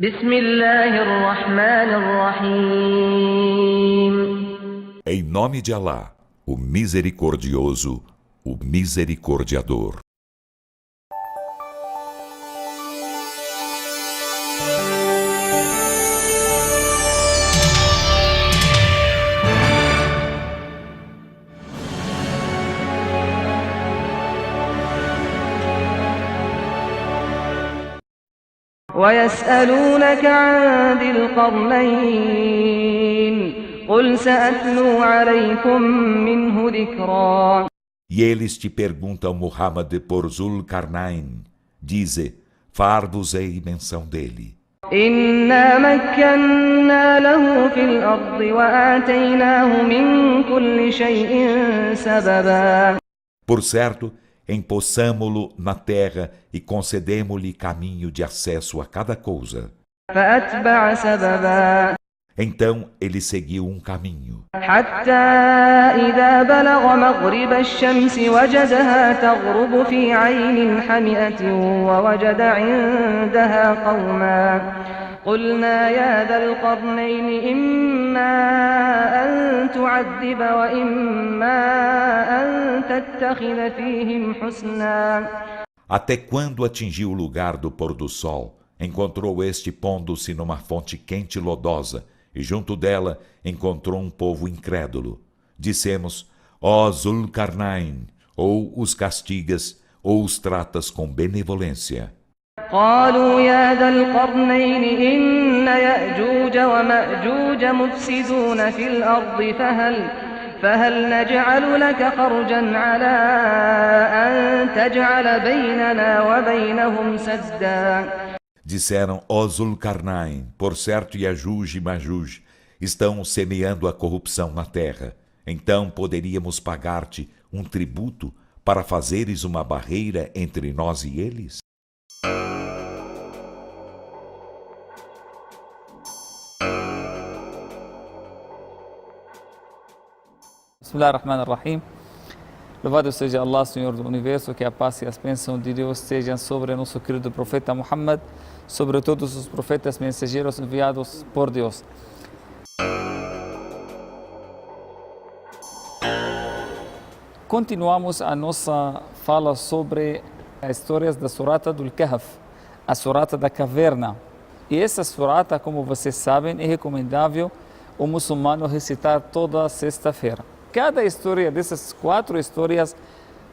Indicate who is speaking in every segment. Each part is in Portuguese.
Speaker 1: بسم الله الرحمن الرحيم.
Speaker 2: Em nome de Alá, o Misericordioso, o Misericordiador.
Speaker 1: ويسألونك عن ذي القرنين قل سأتلو عليكم منه ذكرا.
Speaker 2: E eles te perguntam, Muhammad, por Zul-Karnain. Dize, far-vos-ei menção dele.
Speaker 1: إنا مكنا له في الأرض وآتيناه من كل شيء سببا.
Speaker 2: Por certo, empossamo-lo na terra e concedemo-lhe caminho de acesso a cada coisa.
Speaker 1: فأتبع سببا
Speaker 2: Então ele seguiu um caminho,
Speaker 1: حتى إذا بلغ مغرب الشمس وجدها تغرب في عين حمئة ووجد عندها قوما قلنا يا ذا القرنين إما أن تعذب وإما أن تتخذ فيهم حسنا.
Speaker 2: até quando atingiu o lugar do pôr do sol, encontrou este pondo-se numa fonte quente e lodosa, e junto dela encontrou um povo incrédulo. Dissemos, ó Zul-Karnain, ou os castigas, ou os tratas com benevolência.
Speaker 1: قالوا يا ذا القرنين إن يأجوج ومأجوج مفسدون في الأرض فهل نجعل لك خرجا على أن تجعل بيننا وبينهم سدا.
Speaker 2: Disseram, ó Zul-Karnain, por certo Yajuj e Majuj estão semeando a corrupção na terra. Então poderíamos pagar-te um tributo para fazeres uma barreira entre nós e eles?
Speaker 3: Bismillah ar-Rahman ar-Rahim. Louvado seja Allah, Senhor do Universo, que a paz e as bênçãos de Deus sejam sobre nosso querido profeta Muhammad, sobre todos os profetas mensageiros enviados por Deus. Continuamos a nossa fala sobre as histórias da surata do Kahf, a surata da caverna. E essa surata, como vocês sabem, é recomendável o muçulmano recitar toda sexta-feira. Cada história dessas 4 histórias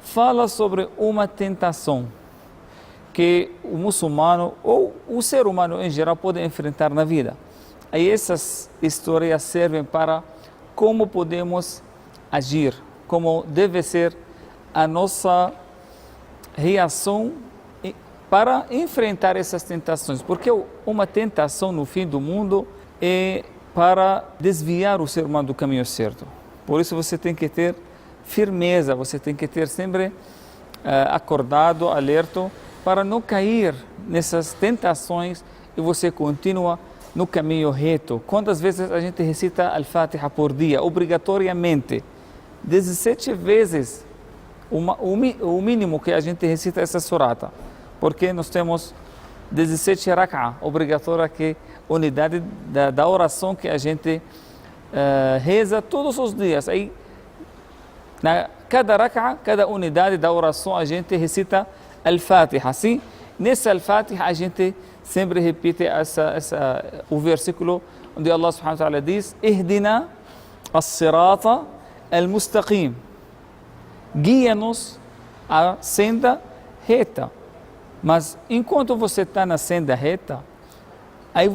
Speaker 3: fala sobre uma tentação que o muçulmano ou o ser humano em geral pode enfrentar na vida. Aí essas histórias servem para como podemos agir, como deve ser a nossa reação para enfrentar essas tentações. Porque uma tentação no fim do mundo é para desviar o ser humano do caminho certo. Por isso você tem que ter firmeza, você tem que ter sempre acordado, alerta, para não cair nessas tentações e você continua no caminho reto. Quantas vezes a gente recita Al-Fatiha por dia, obrigatoriamente? 17 vezes o mínimo que a gente recita essa surata, porque nós temos 17 rak'ah, obrigatória, que unidade da oração que a gente reza todos os dias. Aí, na cada rak'ah, cada unidade da oração, a gente recita Al-Fatiha. Assim, nessa Al-Fatiha, a gente sempre repite o versículo onde Allah subhanahu wa ta'ala diz: Ihdina as-sirata al-mustaqim. Guia-nos a senda reta. Mas enquanto você está na senda reta, aí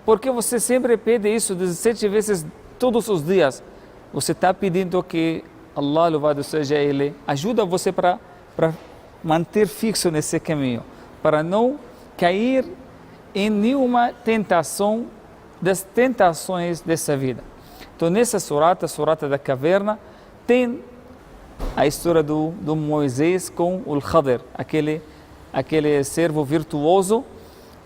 Speaker 3: porque você sempre pede isso 17 vezes todos os dias, você está pedindo que Allah, louvado seja Ele, ajuda você para manter fixo nesse caminho, para não cair em nenhuma tentação das tentações dessa vida. Então nessa surata da caverna, tem a história do Moisés com o Khadir, aquele servo virtuoso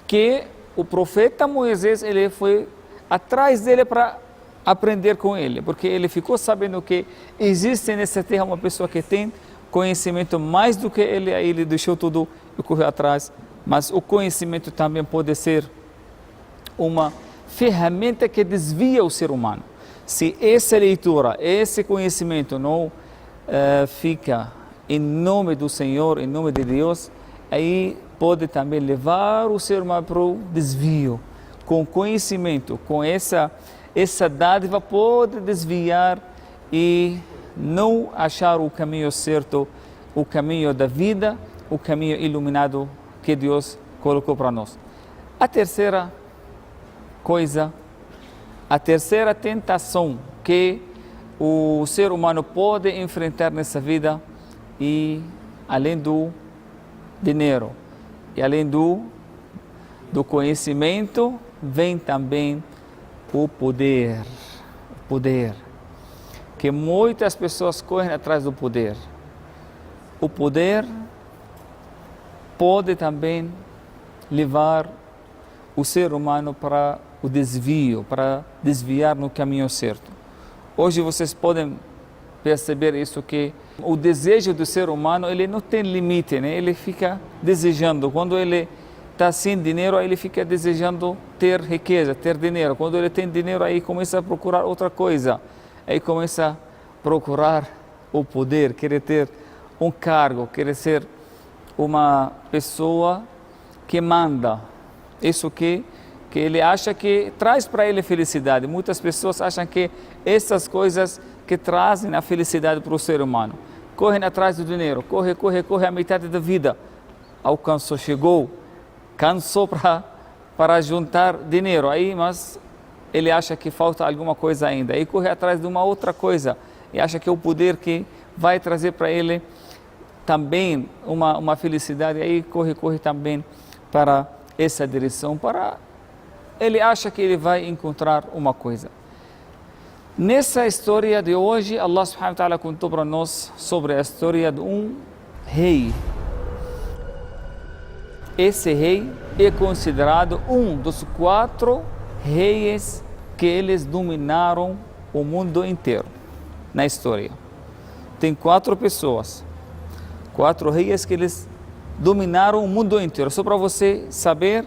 Speaker 3: que o profeta Moisés ele foi atrás dele para aprender com ele, porque ele ficou sabendo que existe nessa terra uma pessoa que tem conhecimento mais do que ele, aí ele deixou tudo e correu atrás. Mas o conhecimento também pode ser uma ferramenta que desvia o ser humano. Se essa leitura, esse conhecimento não fica em nome do Senhor, em nome de Deus, aí pode também levar o ser humano para o desvio. Com conhecimento, com essa dádiva, pode desviar e não achar o caminho certo, o caminho da vida, o caminho iluminado que Deus colocou para nós. A terceira coisa, a terceira tentação que o ser humano pode enfrentar nessa vida, e além do dinheiro e além do conhecimento, vem também o poder. O poder. Que muitas pessoas correm atrás do poder. O poder pode também levar o ser humano para o desvio, para desviar no caminho certo. Hoje vocês podem perceber isso, que o desejo do ser humano, ele não tem limite, né? Ele fica desejando. Quando ele está sem dinheiro, aí ele fica desejando ter riqueza, ter dinheiro. Quando ele tem dinheiro, aí começa a procurar outra coisa. Aí começa a procurar o poder, querer ter um cargo, querer ser uma pessoa que manda. Isso que ele acha que traz para ele felicidade. Muitas pessoas acham que essas coisas que trazem a felicidade para o ser humano. Correm atrás do dinheiro, corre a metade da vida. Alcançou, chegou, cansou para juntar dinheiro. Aí, mas ele acha que falta alguma coisa ainda. Aí corre atrás de uma outra coisa e acha que é o poder que vai trazer para ele também uma felicidade. Aí corre também para essa direção, ele acha que ele vai encontrar uma coisa. Nessa história de hoje, Allah subhanahu wa ta'ala contou para nós sobre a história de um rei. Esse rei é considerado um dos 4 reis que eles dominaram o mundo inteiro na história. Tem 4 pessoas, 4 reis que eles dominaram o mundo inteiro. Só para você saber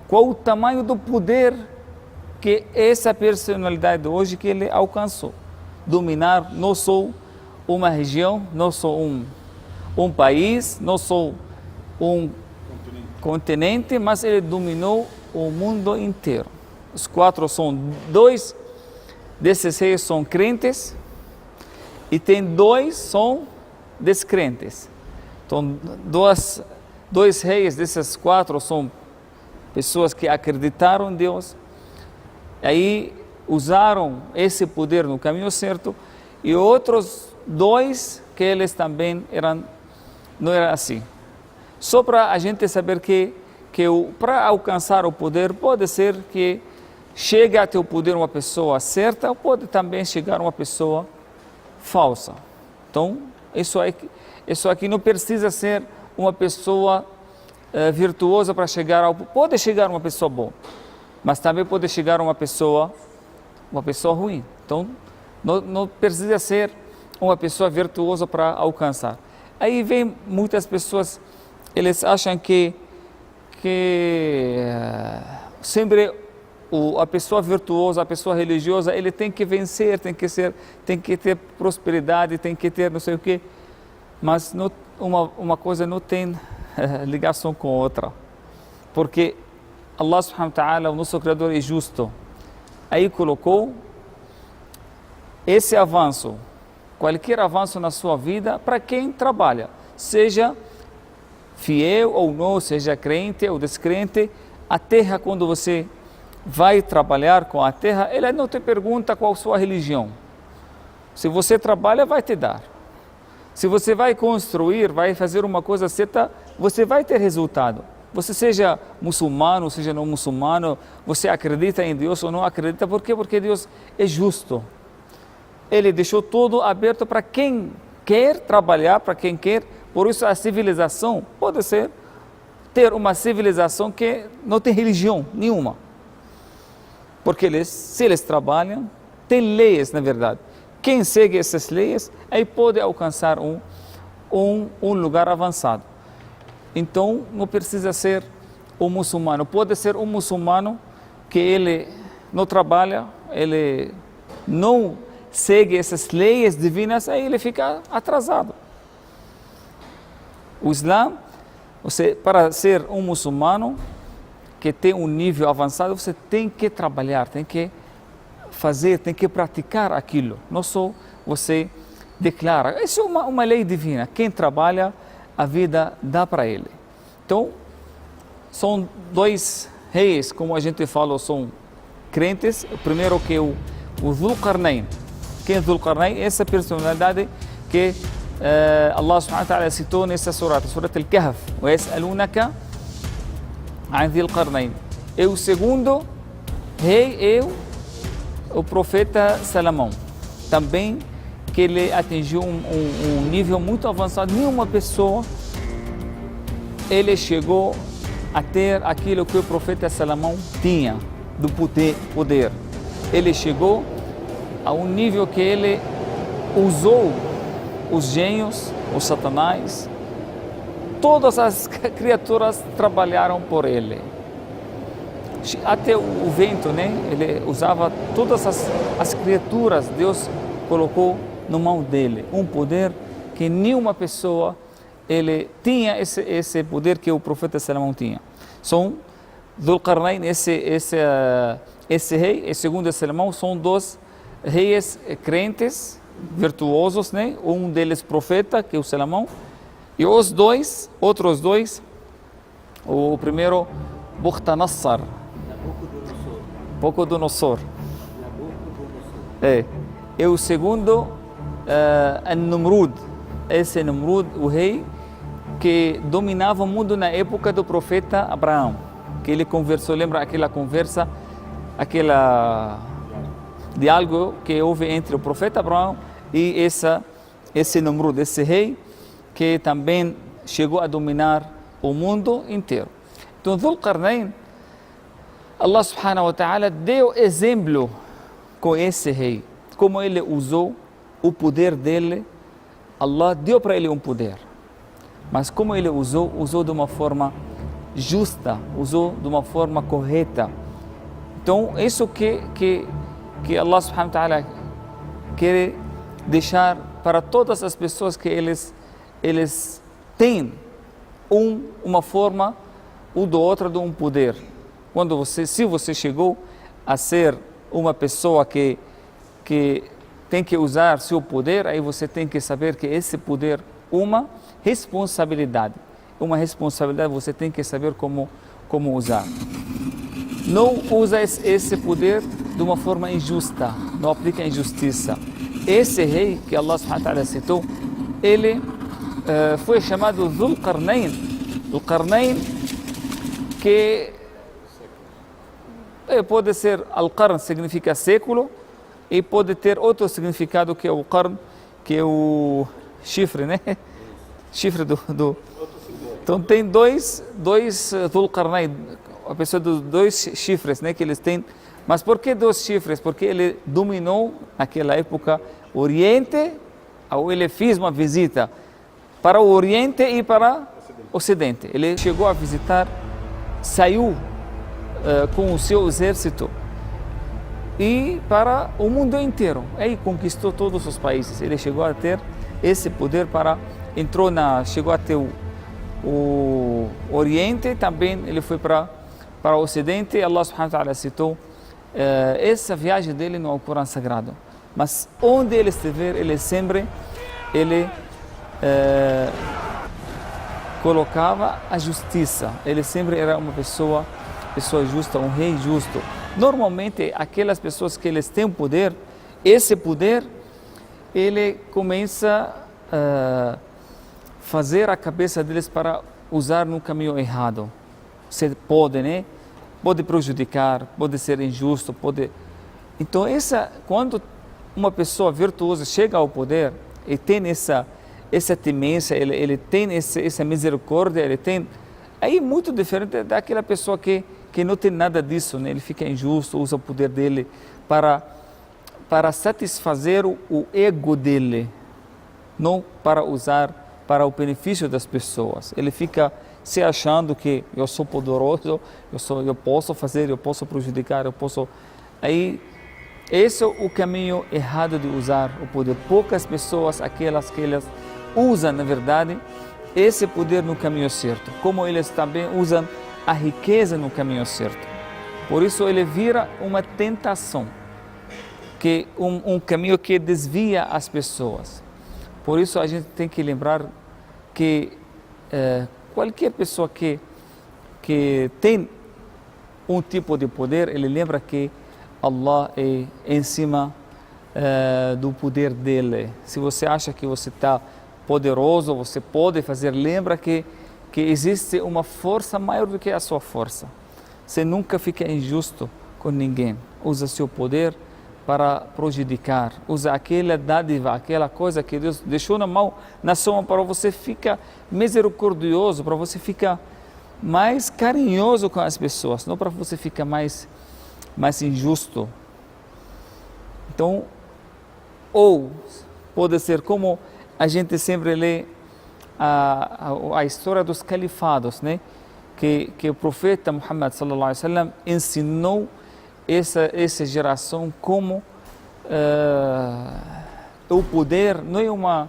Speaker 3: qual o tamanho do poder que essa personalidade hoje que ele alcançou. Dominar não só uma região, não só um país, não só um continente, mas ele dominou o mundo inteiro. Os 4 são 2 desses reis são crentes e tem 2 são descrentes. Então, 2 reis desses 4 são pessoas que acreditaram em Deus, aí usaram esse poder no caminho certo, e outros 2 que eles também não eram assim. Só para a gente saber que para alcançar o poder, pode ser que chegue até o poder uma pessoa certa, ou pode também chegar uma pessoa falsa. Então, isso aqui não precisa ser uma pessoa virtuosa para chegar ao... Pode chegar uma pessoa boa, mas também pode chegar uma pessoa ruim. Então, não precisa ser uma pessoa virtuosa para alcançar. Aí vem muitas pessoas, eles acham que sempre a pessoa virtuosa, a pessoa religiosa, ele tem que vencer, tem que ter prosperidade, tem que ter não sei o quê. Mas uma coisa não tem ligação com outra, porque Allah subhanahu wa ta'ala, o nosso Criador, é justo. Aí colocou esse avanço, qualquer avanço na sua vida, para quem trabalha, seja fiel ou não, seja crente ou descrente. A terra, quando você vai trabalhar com a terra, ela não te pergunta qual a sua religião. Se você trabalha, vai te dar. Se você vai construir, vai fazer uma coisa certa, você vai ter resultado. Você seja muçulmano, seja não muçulmano, você acredita em Deus ou não acredita, por quê? Porque Deus é justo. Ele deixou tudo aberto para quem quer trabalhar, para quem quer. Por isso a civilização pode ter uma civilização que não tem religião nenhuma. Porque se eles trabalham, tem leis, na verdade. Quem segue essas leis, aí pode alcançar um lugar avançado. Então, não precisa ser um muçulmano. Pode ser um muçulmano que ele não trabalha, ele não segue essas leis divinas, aí ele fica atrasado. O Islã, para ser um muçulmano que tem um nível avançado, você tem que trabalhar, tem que fazer, tem que praticar aquilo. Não só você declara. Isso é uma lei divina. Quem trabalha, a vida dá para ele. Então, são dois reis, como a gente falou, são crentes. O primeiro que é o Dhul Qarnayn. Quem é Dhul Qarnayn? Essa personalidade que Allah subhanahu wa ta'ala citou nessa surat Al-Kahf. وَيَسْأَلُونَكَ عَنْ ذِي الْقَرْنَيْنِ. E o segundo rei é o profeta Salomão. Também que ele atingiu um nível muito avançado. Nenhuma pessoa ele chegou a ter aquilo que o profeta Salomão tinha, do poder. Ele chegou a um nível que ele usou os gênios, os satanás, todas as criaturas trabalharam por ele. Até o vento, né? Ele usava todas as criaturas, Deus colocou na mão dele um poder que nenhuma pessoa ele tinha esse poder que o profeta Salomão tinha. São Dhul Qarnayn, esse rei e segundo Salomão são dois reis crentes, virtuosos, né? Um deles profeta, que é o Salomão, e os outros dois, o primeiro Bukhtanasar, Nabucodonosor, e o segundo An-Numrud, esse Numrud, o rei que dominava o mundo na época do profeta Abraão, que ele conversou, lembra aquela conversa, diálogo que houve entre o profeta Abraão e esse Numrud, esse rei que também chegou a dominar o mundo inteiro. Então, Dhul Qarnayn, Allah subhanahu wa ta'ala deu exemplo com esse rei, como ele usou o poder dele. Allah deu para ele um poder, mas como ele usou de uma forma justa, usou de uma forma correta. Então, isso que Allah subhanahu wa ta'ala quer deixar para todas as pessoas, que eles têm uma forma ou do outra de um poder. Se você chegou a ser uma pessoa que tem que usar seu poder, aí você tem que saber que esse poder é uma responsabilidade. Você tem que saber como usar. Não usa esse poder de uma forma injusta, não aplica injustiça. Esse rei que Allah subhanahu wa ta'ala citou, ele foi chamado Dhul Qarnayn. Dhul Qarnayn, que pode ser Al-Qarn, significa século, e pode ter outro significado que é o Qarn, que é o chifre, né? Chifre do... Então tem dois Dhul Qarnayn, a pessoa dos dois chifres, né, que eles têm. Mas por que dois chifres? Porque ele dominou naquela época o Oriente, ou ele fez uma visita para o Oriente e para o Ocidente. Ele chegou a visitar, saiu com o seu exército e para o mundo inteiro. Aí conquistou todos os países. Ele chegou a ter esse poder chegou a ter o Oriente, também ele foi para o Ocidente. Allah subhanahu wa ta'ala citou essa viagem dele no Alcorão Sagrado. Mas onde ele estiver, ele sempre colocava a justiça. Ele sempre era uma pessoa justa, um rei justo. Normalmente, aquelas pessoas que eles têm poder, esse poder, ele começa a fazer a cabeça deles para usar no caminho errado. Você pode, né? Pode prejudicar, pode ser injusto, pode... Então, quando uma pessoa virtuosa chega ao poder e tem essa temência, ele tem essa misericórdia, ele tem... Aí muito diferente daquela pessoa que não tem nada disso, né? Ele fica injusto, usa o poder dele para satisfazer o ego dele, não para usar para o benefício das pessoas. Ele fica se achando que eu sou poderoso, eu posso fazer, eu posso prejudicar, eu posso... Aí, esse é o caminho errado de usar o poder. Poucas pessoas, aquelas que elas usam, na verdade, esse poder no caminho certo, como eles também usam a riqueza no caminho certo. Por isso ele vira uma tentação, que um caminho que desvia as pessoas. Por isso a gente tem que lembrar que qualquer pessoa que tem um tipo de poder, ele lembra que Allah é em cima do poder dele. Se você acha que você está poderoso, você pode fazer, lembra que existe uma força maior do que a sua força. Você nunca fica injusto com ninguém. Usa seu poder para prejudicar. Usa aquela dádiva, aquela coisa que Deus deixou na sua mão para você ficar misericordioso, para você ficar mais carinhoso com as pessoas, não para você ficar mais injusto. Então, ou pode ser como a gente sempre lê a história dos califados, né? Que o profeta Muhammad sallallahu alaihi wasallam ensinou essa geração como o poder não é uma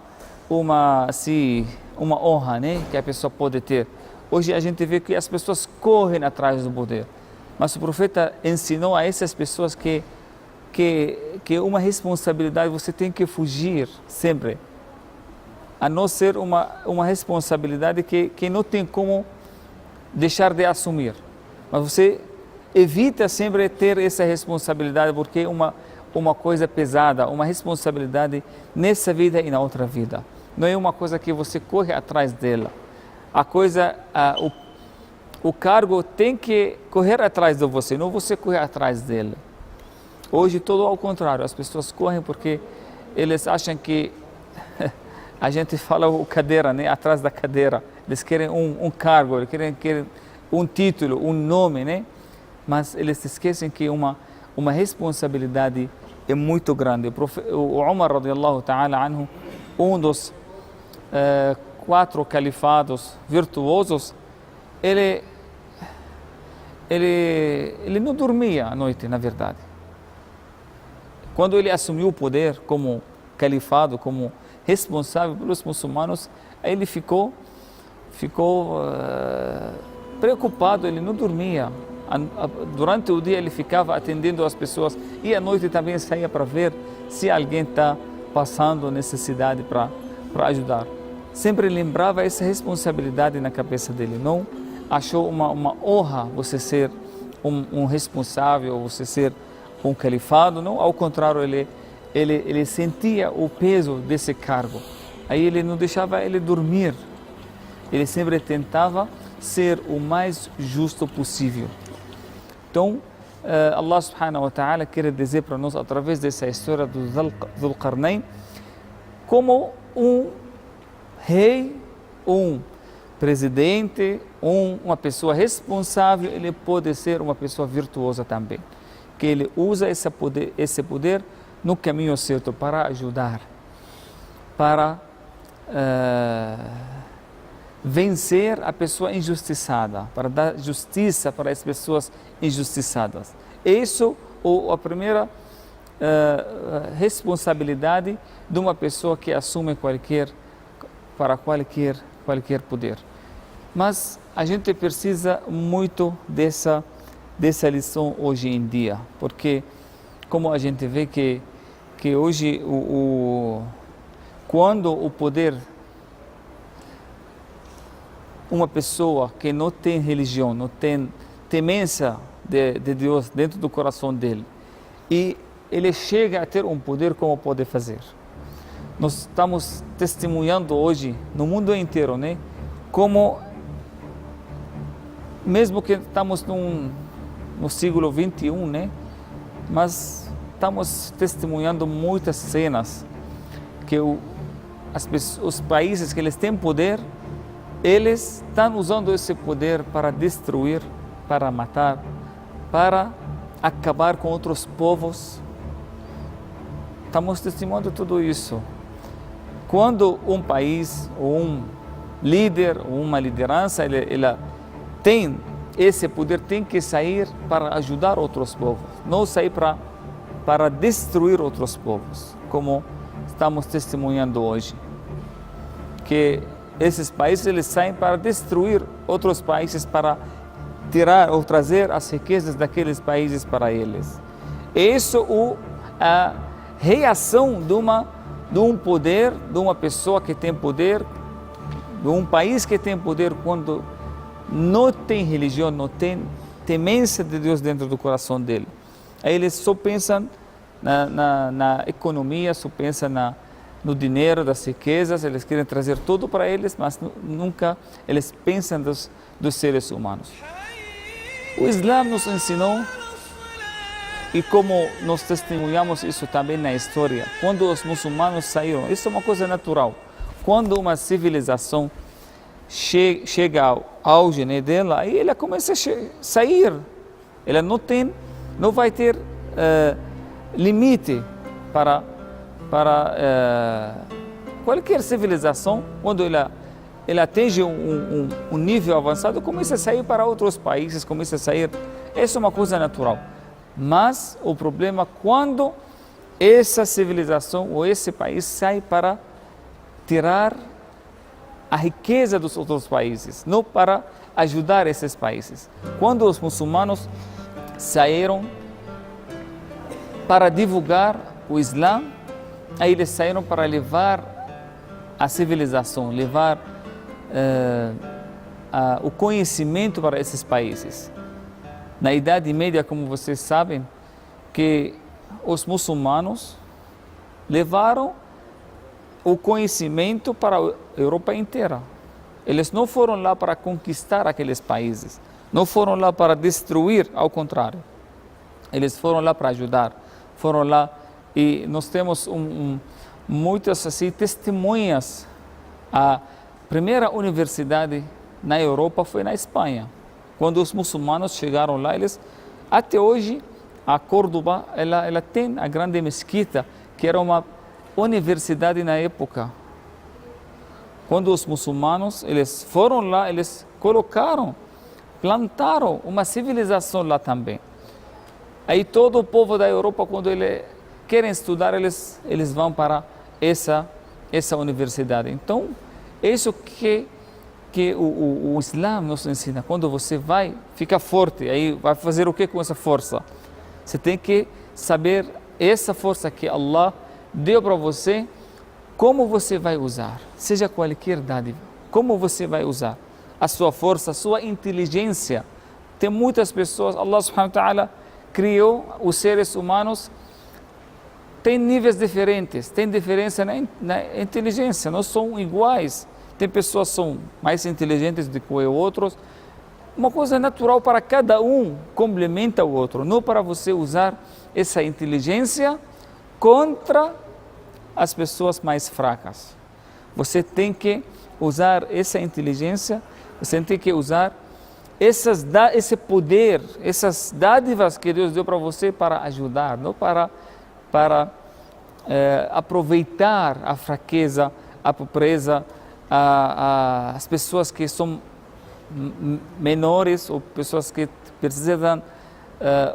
Speaker 3: honra, né? Que a pessoa pode ter. Hoje a gente vê que as pessoas correm atrás do poder, mas o profeta ensinou a essas pessoas que uma responsabilidade você tem que fugir sempre, a não ser uma responsabilidade que não tem como deixar de assumir. Mas você evita sempre ter essa responsabilidade, porque é uma coisa pesada, uma responsabilidade nessa vida e na outra vida. Não é uma coisa que você corre atrás dela. O cargo tem que correr atrás de você, não você correr atrás dele. Hoje, todo ao contrário, as pessoas correm porque eles acham que a gente fala o cadeira, né? Atrás da cadeira. Eles querem um cargo, eles querem um título, um nome, né? Mas eles esquecem que uma responsabilidade é muito grande. O Umar, radiallahu ta'ala anhu, um dos 4 califados virtuosos, ele não dormia à noite, na verdade. Quando ele assumiu o poder como califado, como responsável pelos muçulmanos, aí ele ficou preocupado, ele não dormia. Durante o dia ele ficava atendendo as pessoas e à noite também saía para ver se alguém está passando necessidade para ajudar. Sempre lembrava essa responsabilidade na cabeça dele. Não achou uma honra você ser um responsável, você ser um califado. Não, ao contrário, ele sentia o peso desse cargo. Aí ele não deixava ele dormir. Ele sempre tentava ser o mais justo possível. Então, Allah subhanahu wa ta'ala quer dizer para nós, através dessa história do Dhul Qarnayn, como um rei, um presidente, uma pessoa responsável, ele pode ser uma pessoa virtuosa também. Que ele usa esse poder no caminho certo para ajudar, para vencer a pessoa injustiçada, para dar justiça para as pessoas injustiçadas. Isso é a primeira responsabilidade de uma pessoa que assume qualquer poder. Mas a gente precisa muito dessa lição hoje em dia, porque como a gente vê que hoje quando o poder, uma pessoa que não tem religião, não tem temência de Deus dentro do coração dele, e ele chega a ter um poder, como pode fazer? Nós estamos testemunhando hoje no mundo inteiro, né? Como mesmo que estamos no século 21, né? Mas estamos testemunhando muitas cenas que os países que eles têm poder, eles estão usando esse poder para destruir, para matar, para acabar com outros povos. Estamos testemunhando tudo isso. Quando um país ou líder ou uma liderança, ela tem esse poder, tem que sair para ajudar outros povos, não sair para destruir outros povos, como estamos testemunhando hoje. Que esses países eles saem para destruir outros países, para tirar ou trazer as riquezas daqueles países para eles. Isso é a reação de um poder, de uma pessoa que tem poder, de um país que tem poder, quando não tem religião, não tem temência de Deus dentro do coração dele. Aí eles só pensam na economia, só pensam no dinheiro, das riquezas, eles querem trazer tudo para eles, mas nunca eles pensam dos seres humanos. O Islã nos ensinou, e como nós testemunhamos isso também na história, quando os muçulmanos saíram, isso é uma coisa natural. Quando uma civilização chega ao auge dela, aí ela começa a sair. Ela não vai ter limite para qualquer civilização. Quando ela atinge um nível avançado, começa a sair para outros países, começa a sair. Isso é uma coisa natural. Mas o problema é quando essa civilização ou esse país sai para tirar a riqueza dos outros países, não para ajudar esses países. Quando os muçulmanos saíram para divulgar o Islã, aí eles saíram para levar a civilização, levar o conhecimento para esses países. Na Idade Média, como vocês sabem, que os muçulmanos levaram o conhecimento para a Europa inteira. Eles não foram lá para conquistar aqueles países, não foram lá para destruir, ao contrário. Eles foram lá para ajudar, foram lá, e nós temos muitas assim, testemunhas. A primeira universidade na Europa foi na Espanha. Quando os muçulmanos chegaram lá, até hoje, a Córdoba, ela tem a grande mesquita, que era uma universidade na época. Quando os muçulmanos eles foram lá, eles plantaram uma civilização lá também. Aí todo o povo da Europa, quando eles querem estudar, eles vão para essa universidade. Então, isso que o Islã nos ensina. Quando você vai, fica forte, aí vai fazer o que com essa força? Você tem que saber essa força que Allah deu para você, como você vai usar, seja qualquer dádiva, como você vai usar a sua força, a sua inteligência. Tem muitas pessoas, Allah subhanahu wa ta'ala criou os seres humanos, tem níveis diferentes, tem diferença na inteligência, não são iguais. Tem pessoas que são mais inteligentes do que outros. Uma coisa natural para cada um, complementa o outro, não para você usar essa inteligência contra as pessoas mais fracas. Você tem que usar essa inteligência, você tem que usar esse poder, essas dádivas que Deus deu para você para ajudar, não para aproveitar a fraqueza, a pobreza, as pessoas que são menores ou pessoas que precisam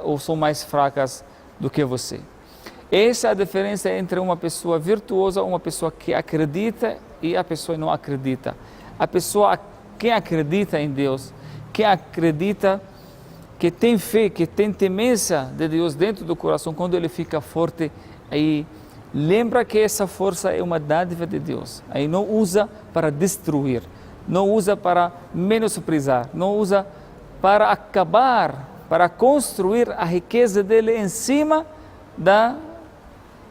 Speaker 3: ou são mais fracas do que você. Essa é a diferença entre uma pessoa virtuosa, uma pessoa que acredita e a pessoa que não acredita. A pessoa que acredita em Deus, que acredita, que tem fé, que tem temência de Deus dentro do coração, quando ele fica forte, aí lembra que essa força é uma dádiva de Deus. Aí não usa para destruir, não usa para menosprezar, não usa para acabar, para construir a riqueza dele em cima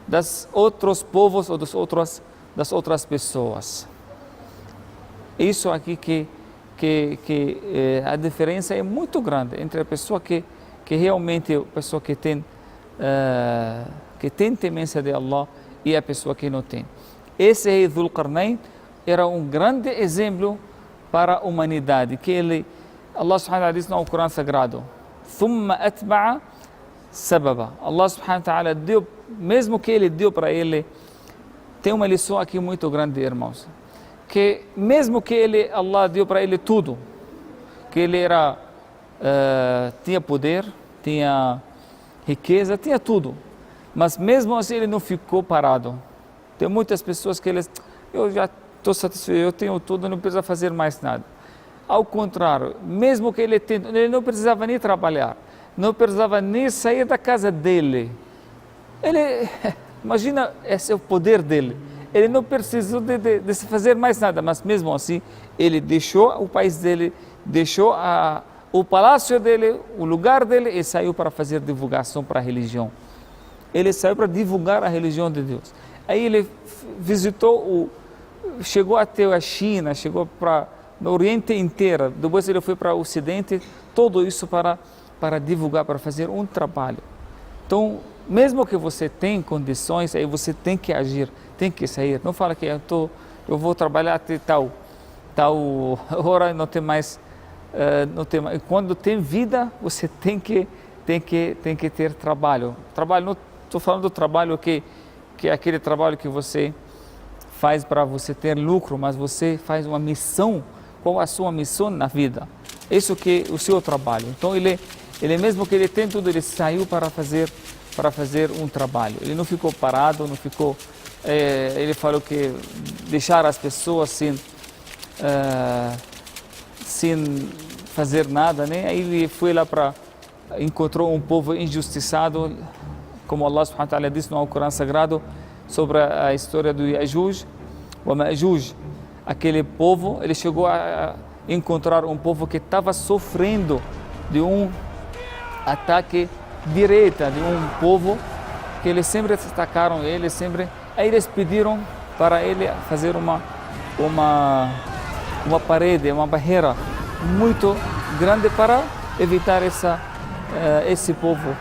Speaker 3: das outros povos ou das outras pessoas. Isso aqui que a diferença é muito grande entre a pessoa que realmente, a pessoa que tem temência de Allah e a pessoa que não tem. Esse rei Dhul-Qarnayn era um grande exemplo para a humanidade, que Allah subhanahu wa ta'ala diz no Corão Sagrado, ثُمَّ أَتْبَعَ sababa. Allah subhanahu wa ta'ala deu, mesmo que ele deu para ele, tem uma lição aqui muito grande, irmãos, que mesmo que ele, Allah deu para ele tudo, que ele era, tinha poder, tinha riqueza, tinha tudo, mas mesmo assim ele não ficou parado. Tem muitas pessoas que eu já estou satisfeito, eu tenho tudo, não preciso fazer mais nada. Ao contrário, mesmo que ele não precisava nem trabalhar, não precisava nem sair da casa dele. Ele, imagina, esse é o poder dele. Ele não precisou de se fazer mais nada, mas mesmo assim, ele deixou o país dele, deixou o palácio dele, o lugar dele, e saiu para fazer divulgação para a religião. Ele saiu para divulgar a religião de Deus. Aí ele visitou, chegou até a China, chegou para no Oriente inteiro, depois ele foi para o Ocidente, tudo isso para divulgar, para fazer um trabalho. Então, mesmo que você tenha condições, aí você tem que agir, tem que sair. Não fala que eu vou trabalhar até tal hora, não tem mais, quando tem vida, você tem que ter trabalho. Trabalho, não estou falando do trabalho que é aquele trabalho que você faz para você ter lucro, mas você faz uma missão. Qual a sua missão na vida? Isso que é o seu trabalho. Então ele mesmo que ele tem tudo, ele saiu para fazer um trabalho. Ele não ficou parado, não ficou. Ele falou que deixar as pessoas sem fazer nada, né? Aí ele foi lá encontrou um povo injustiçado, como Allah subhanahu wa ta'ala disse no Alcorão Sagrado sobre a história do Yajuj e Majuj. Aquele povo, ele chegou a encontrar um povo que estava sofrendo de um ataque direto de um povo que eles sempre atacaram ele, sempre. Aí eles pediram para ele fazer uma parede, uma barreira muito grande para evitar esse povo,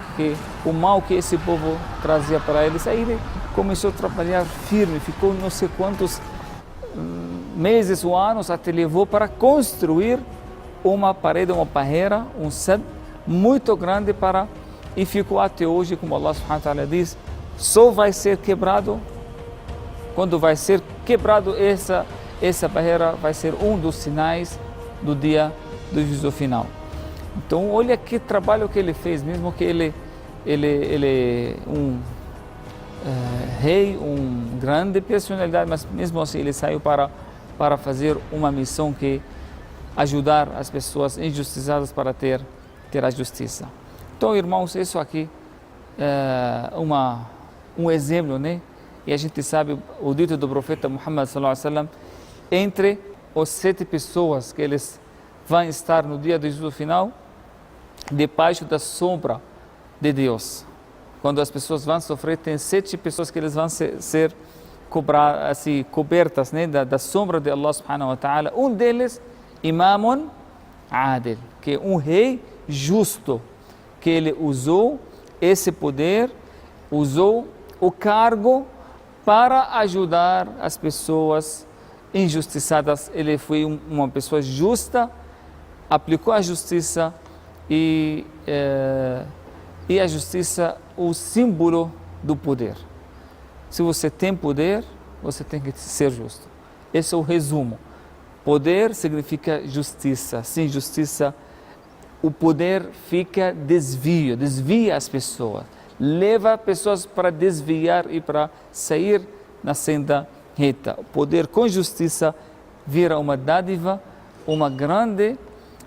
Speaker 3: o mal que esse povo trazia para eles. Aí ele começou a trabalhar firme, ficou não sei quantos meses ou anos até levou para construir uma parede, uma barreira, um sad muito grande e ficou até hoje, como Allah subhanahu wa ta'ala diz, só vai ser quebrado quando vai ser quebrado essa barreira, vai ser um dos sinais do dia do juízo final. Então olha que trabalho que ele fez, mesmo que ele rei, grande personalidade, mas mesmo assim ele saiu para fazer uma missão que ajudar as pessoas injustiçadas para ter a justiça. Então, irmãos, isso aqui é um exemplo, né? E a gente sabe o dito do profeta Muhammad sallallahu alaihi wasallam, entre os 7 pessoas que eles vão estar no dia do juízo final, debaixo da sombra de Deus. Quando as pessoas vão sofrer, tem 7 pessoas que eles vão ser cobertas, né, da sombra de Allah subhanahu wa ta'ala. Um deles, Imamun Adil, que é um rei justo, que ele usou esse poder, usou o cargo para ajudar as pessoas injustiçadas. Ele foi uma pessoa justa, aplicou a justiça e a justiça, o símbolo do poder. Se você tem poder, você tem que ser justo. Esse é o resumo. Poder significa justiça. Sem justiça, o poder desvia as pessoas, leva pessoas para desviar e para sair na senda reta. O poder com justiça vira uma dádiva, uma grande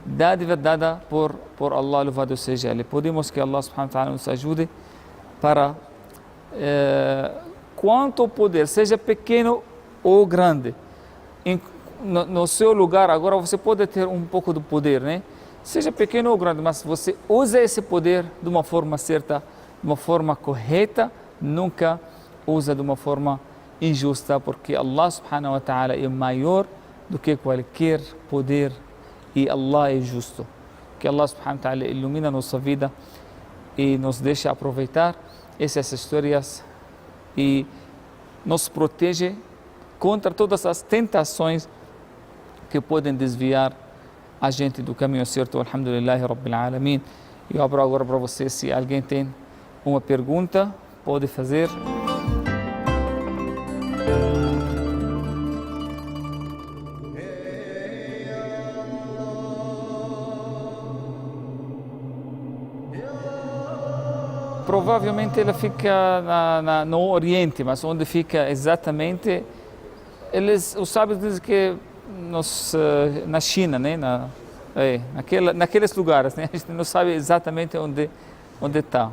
Speaker 3: dádiva dada por Allah, louvado seja Ele. Podemos que Allah subhanahu wa ta'ala nos ajude para quanto o poder, seja pequeno ou grande, no seu lugar agora você pode ter um pouco do poder, né? Seja pequeno ou grande, mas você usa esse poder de uma forma certa, de uma forma correta, nunca usa de uma forma injusta, porque Allah subhanahu wa ta'ala é maior do que qualquer poder e Allah é justo. Que Allah subhanahu wa ta'ala ilumina a nossa vida e nos deixa aproveitar essas histórias e nos protege contra todas as tentações que podem desviar a gente do caminho certo. Alhamdulillahi Rabbil Alamin. Eu abro agora para você, se alguém tem uma pergunta, pode fazer. provavelmente ela fica no Oriente, mas onde fica exatamente, os sábios dizem que na China, né? Naqueles lugares, né? A gente não sabe exatamente onde está.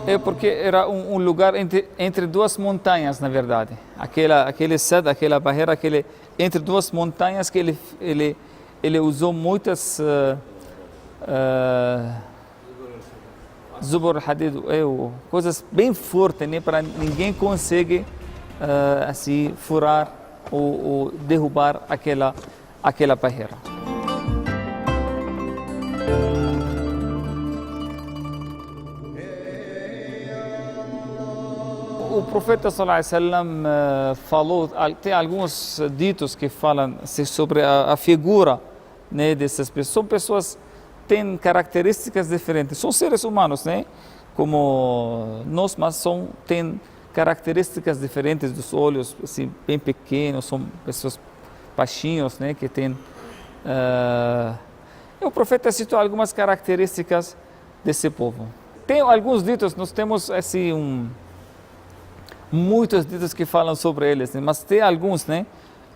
Speaker 3: É porque era um lugar entre duas montanhas, na verdade. Aquela barreira, entre duas montanhas que ele usou muitas Zubur Hadid, coisas bem fortes, né, para ninguém conseguir assim furar ou derrubar aquela barreira. O profeta sallallahu alaihi wasallam falou, tem alguns ditos que falam sobre a figura, né, dessas pessoas. São pessoas que têm características diferentes, são seres humanos, né, como nós, mas têm características diferentes dos olhos, assim, bem pequenos, são pessoas baixinhos, né, que têm... o profeta citou algumas características desse povo. Tem alguns ditos, nós temos assim muitos ditos que falam sobre eles, né? Mas tem alguns, né?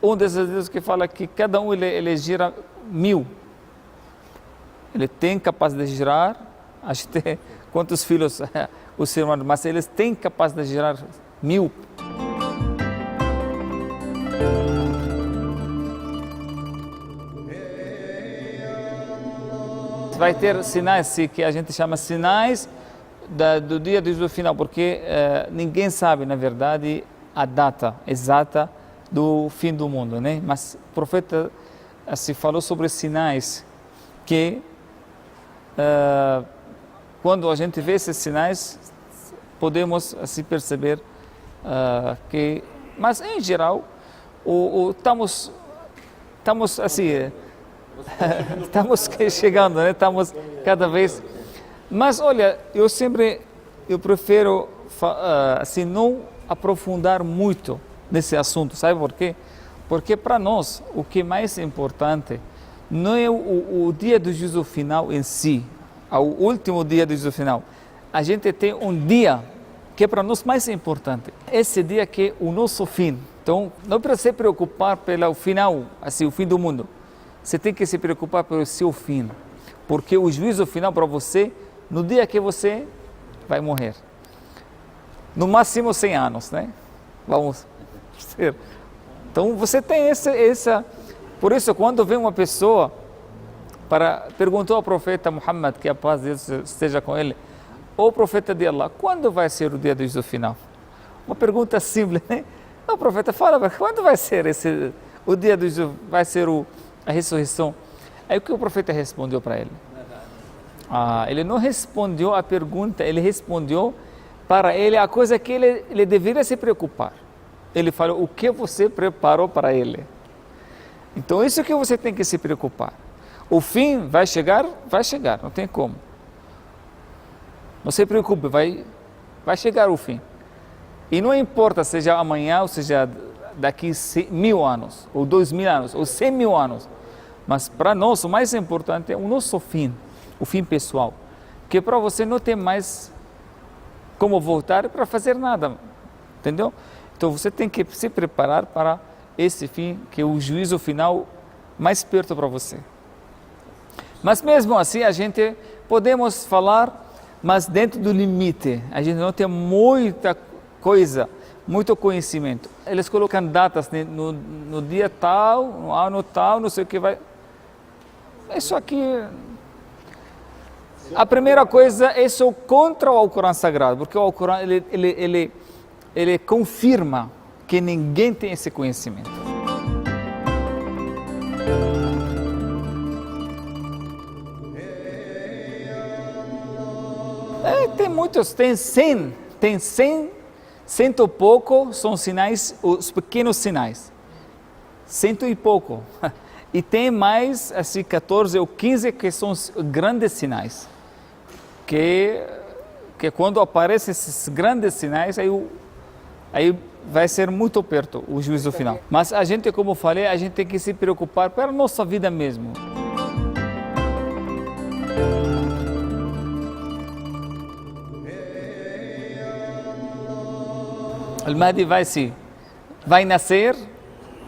Speaker 3: Um desses ditos que fala que cada um ele gira 1000. Ele tem capacidade de girar, acho que tem quantos filhos os ser humanos, mas eles têm capacidade de girar 1000. Vai ter sinais que a gente chama sinais do dia do juízo final, porque ninguém sabe, na verdade, a data exata do fim do mundo, né? Mas o profeta assim, falou sobre sinais que, quando a gente vê esses sinais, podemos assim, perceber que, mas em geral, estamos assim, estamos chegando, né? Estamos cada vez... Mas olha, eu prefiro assim, não aprofundar muito nesse assunto, sabe por quê? Porque para nós o que é mais importante não é o dia do juízo final em si, o último dia do juízo final. A gente tem um dia que é para nós mais importante, esse dia que é o nosso fim. Então não precisa se preocupar pelo final, assim, o fim do mundo. Você tem que se preocupar pelo seu fim, porque o juízo final para você no dia que você vai morrer. No máximo 100 anos, né? Vamos ser. Então você tem essa... Por isso, quando vem uma pessoa perguntou ao profeta Muhammad, que a paz de Deus esteja com ele, o profeta de Allah, quando vai ser o dia do juízo final? Uma pergunta simples, né? O profeta fala, quando vai ser o dia do juízo, vai ser a ressurreição? Aí o que o profeta respondeu para ele? Ele não respondeu a pergunta, ele respondeu para ele a coisa que ele deveria se preocupar. Ele falou, o que você preparou para ele? Então isso que você tem que se preocupar. O fim vai chegar, não tem como. Não se preocupe, vai chegar o fim. E não importa seja amanhã, ou seja daqui 1000 anos, ou 2000 anos, ou 100 mil anos. Mas para nós o mais importante é o nosso fim. O fim pessoal, que para você não tem mais como voltar para fazer nada, entendeu? Então você tem que se preparar para esse fim, que é o juízo final mais perto para você. Mas mesmo assim a gente podemos falar, mas dentro do limite, a gente não tem muita coisa, muito conhecimento. Eles colocam datas, né, no dia tal, no ano tal, não sei o que vai... Isso aqui... A primeira coisa é só contra o Alcorão Sagrado, porque o Alcorão ele confirma que ninguém tem esse conhecimento. Tem muitos, tem 100, cento e pouco são sinais, os pequenos sinais, 100 e pouco. E tem mais, assim, 14 ou 15 que são os grandes sinais. Que quando aparecem esses grandes sinais, aí vai ser muito perto o juízo final. Mas a gente, como eu falei, a gente tem que se preocupar pela nossa vida mesmo. O Mahdi vai nascer,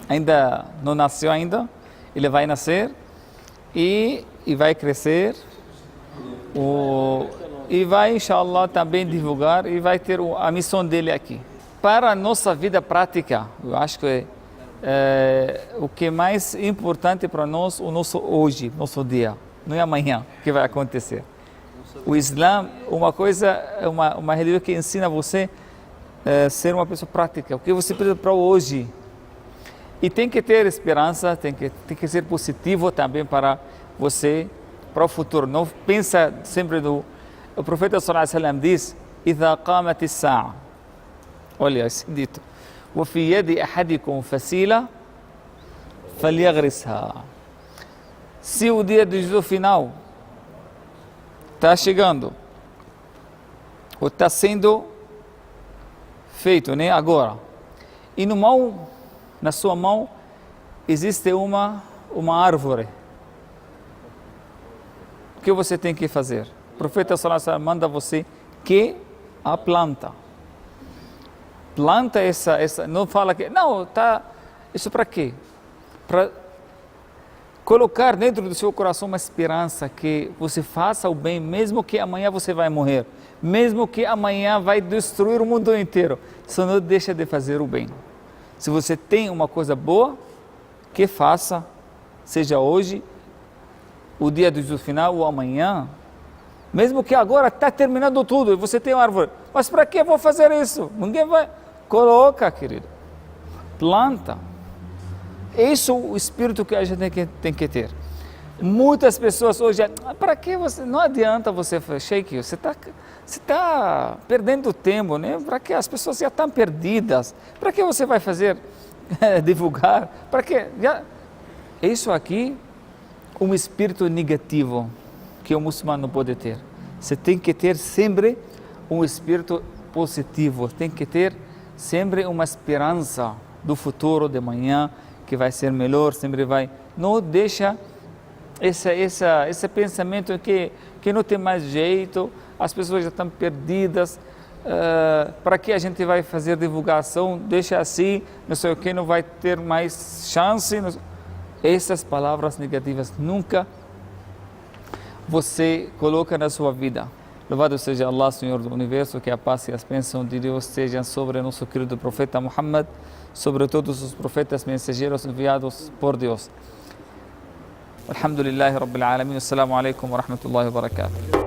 Speaker 3: ainda não nasceu ainda, ele vai nascer e vai crescer e vai, inshallah, também divulgar e vai ter a missão dele aqui. Para a nossa vida prática, eu acho que o que é mais importante para nós, o nosso hoje, nosso dia, não é amanhã que vai acontecer. O Islã, uma religião que ensina você ser uma pessoa prática, o que você precisa para hoje. E tem que ter esperança, tem que ser positivo também para você, para o futuro. Não pensa sempre o profeta sallallahu alaihi wasallam diz: "Idha qamat as-sa'a", olha esse dito, "wa fi yadi ahadikum fasila falyaghrisha". Se o dia do juízo final está chegando, ou está sendo feito, né, agora, e na sua mão existe uma árvore, o que você tem que fazer? O profeta sallallahu alaihi wasallam manda você que a planta essa, não fala que, não, tá, isso para quê? Para colocar dentro do seu coração uma esperança que você faça o bem, mesmo que amanhã você vai morrer, mesmo que amanhã vai destruir o mundo inteiro, só não deixa de fazer o bem. Se você tem uma coisa boa, que faça, seja hoje, o dia do juízo final ou amanhã, mesmo que agora está terminando tudo e você tem uma árvore, mas para que eu vou fazer isso? Ninguém vai. Coloca, querido, planta. Esse é o espírito que a gente tem que ter. Muitas pessoas hoje, para que você, não adianta você, Sheikh, você está perdendo tempo, né? Para que as pessoas já estão perdidas? Para que você vai fazer, divulgar? Para que? Isso aqui, um espírito negativo que o muçulmano não pode ter. Você tem que ter sempre um espírito positivo, tem que ter sempre uma esperança do futuro, de manhã, que vai ser melhor, sempre vai. Não deixa esse pensamento que não tem mais jeito, as pessoas já estão perdidas, para que a gente vai fazer divulgação, deixa assim, não sei o que, não vai ter mais chance. Essas palavras negativas nunca você coloca na sua vida. Louvado seja Allah, Senhor do Universo, que a paz e as bênçãos de Deus sejam sobre nosso querido profeta Muhammad, sobre todos os profetas mensageiros enviados por Deus. Alhamdulillahi Rabbil Alamin. Assalamu alaikum wa rahmatullahi wa barakatuh.